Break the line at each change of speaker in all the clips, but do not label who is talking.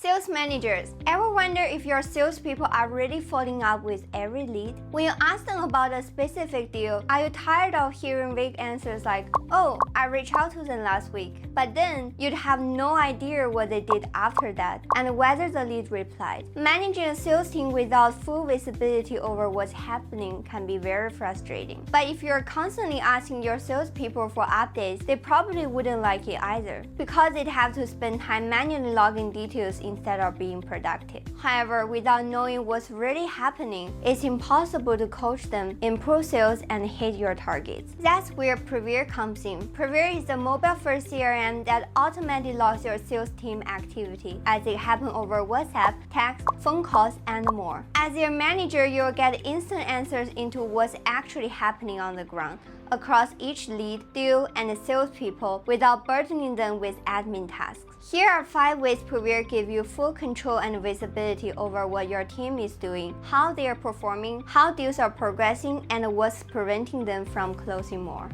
Sales managers, ever wonder if your salespeople are really following up with every lead? When you ask them about a specific deal, are you tired of hearing vague answers like, "Oh, I reached out to them last week," but then you'd have no idea what they did after that and whether the lead replied? Managing a sales team without full visibility over what's happening can be very frustrating. But if you're constantly asking your salespeople for updates, they probably wouldn't like it either, because they'd have to spend time manually logging details instead of being productive. However, without knowing what's really happening, it's impossible to coach them, improve sales, and hit your targets. That's where Privyr comes in. Privyr is a mobile-first CRM that automatically logs your sales team activity as they happen over WhatsApp, text, phone calls, and more. As their manager, you'll get instant answers into what's actually happening on the ground across each lead, deal, and salespeople without burdening them with admin tasks. Here are 5 ways Privyr gives you full control and visibility over what your team is doing, how they are performing, how deals are progressing, and what's preventing them from closing more.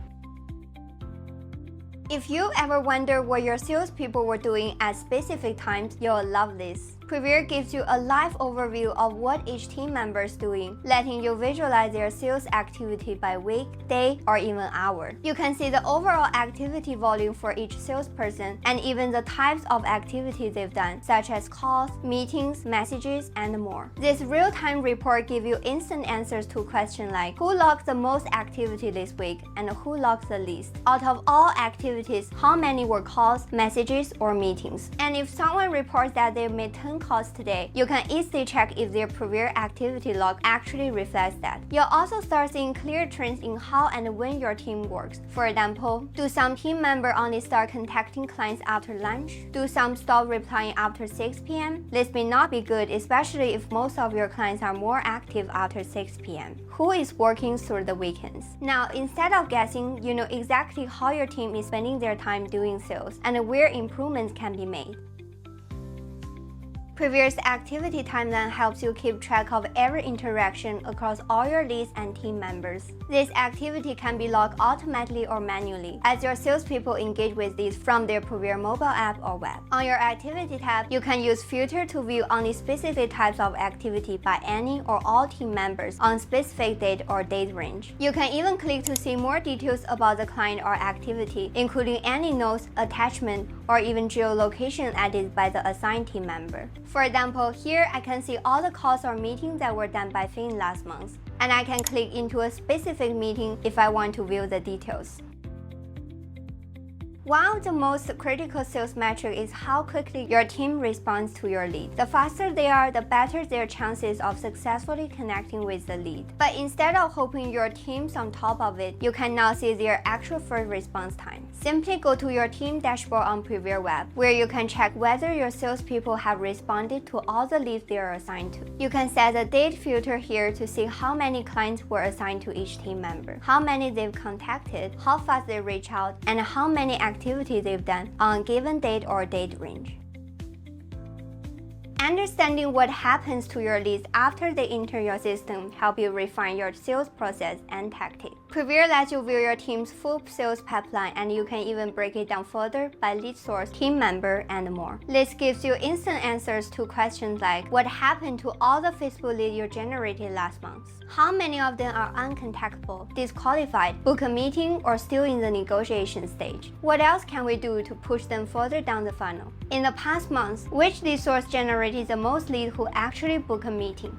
If you ever wonder what your salespeople were doing at specific times, you'll love this. Privyr gives you a live overview of what each team member is doing, letting you visualize their sales activity by week, day, or even hour. You can see the overall activity volume for each salesperson and even the types of activities they've done, such as calls, meetings, messages, and more. This real-time report gives you instant answers to questions like who logged the most activity this week and who logged the least. Out of all activities, how many were calls, messages, or meetings? And if someone reports that they made 10 calls today, you can easily check if their Privyr activity log actually reflects that. You'll also start seeing clear trends in how and when your team works. For example, do some team members only start contacting clients after lunch? Do some stop replying after 6 p.m.? This may not be good, especially if most of your clients are more active after 6 p.m. Who is working through the weekends? Now, instead of guessing, you know exactly how your team is spending their time doing sales and where improvements can be made. Privyr's activity timeline helps you keep track of every interaction across all your leads and team members. This activity can be logged automatically or manually, as your salespeople engage with these from their Privyr mobile app or web. On your Activity tab, you can use Filter to view only specific types of activity by any or all team members on specific date or date range. You can even click to see more details about the client or activity, including any notes, attachment, or even geolocation added by the assigned team member. For example, here I can see all the calls or meetings that were done by Finn last month, and I can click into a specific meeting if I want to view the details. One of the most critical sales metric is how quickly your team responds to your lead. The faster they are, the better their chances of successfully connecting with the lead. But instead of hoping your team's on top of it, you can now see their actual first response time. Simply go to your team dashboard on Privyr web, where you can check whether your salespeople have responded to all the leads they are assigned to. You can set a date filter here to see how many clients were assigned to each team member, how many they've contacted, how fast they reach out, and how many activity they've done on a given date or date range. Understanding what happens to your leads after they enter your system helps you refine your sales process and tactics. Privyr lets you view your team's full sales pipeline, and you can even break it down further by lead source, team member, and more. This gives you instant answers to questions like what happened to all the Facebook leads you generated last month? How many of them are uncontactable, disqualified, book a meeting, or still in the negotiation stage? What else can we do to push them further down the funnel? In the past months, which lead source generated the most leads who actually book a meeting?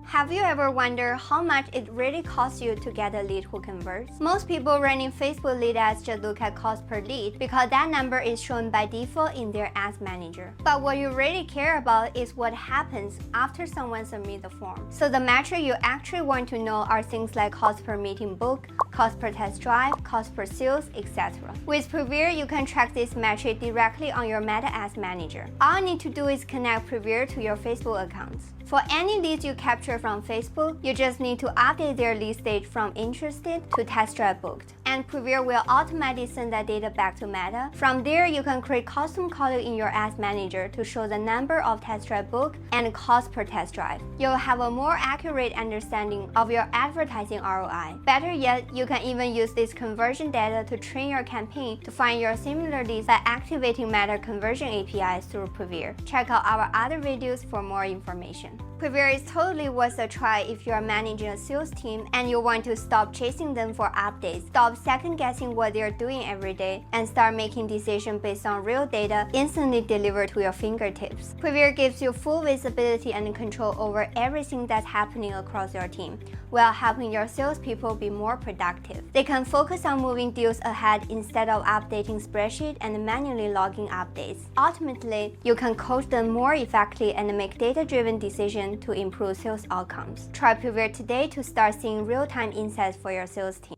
Have you ever wondered how much it really costs you to get a lead who converts? Most people running Facebook lead ads just look at cost per lead because that number is shown by default in their ads manager. But what you really care about is what happens after someone submits the form. So the metric you actually want to know are things like cost per meeting book, cost per test drive, cost per sales, etc. With Privyr, you can track this metric directly on your Meta Ads Manager. All you need to do is connect Privyr to your Facebook accounts. For any leads you capture from Facebook, you just need to update their lead stage from interested to test drive booked. and Privyr will automatically send that data back to Meta. From there, you can create custom column in your ads manager to show the number of test drive booked and cost per test drive. You'll have a more accurate understanding of your advertising ROI. Better yet, you can even use this conversion data to train your campaign to find your similar leads by activating Meta conversion APIs through Privyr. Check out our other videos for more information. Privyr is totally worth a try if you are managing a sales team and you want to stop chasing them for updates, stop second-guessing what they're doing every day, and start making decisions based on real data instantly delivered to your fingertips. Privyr gives you full visibility and control over everything that's happening across your team, while helping your salespeople be more productive. They can focus on moving deals ahead instead of updating spreadsheets and manually logging updates. Ultimately, you can coach them more effectively and make data-driven decisions to improve sales outcomes. Try Privyr today to start seeing real-time insights for your sales team.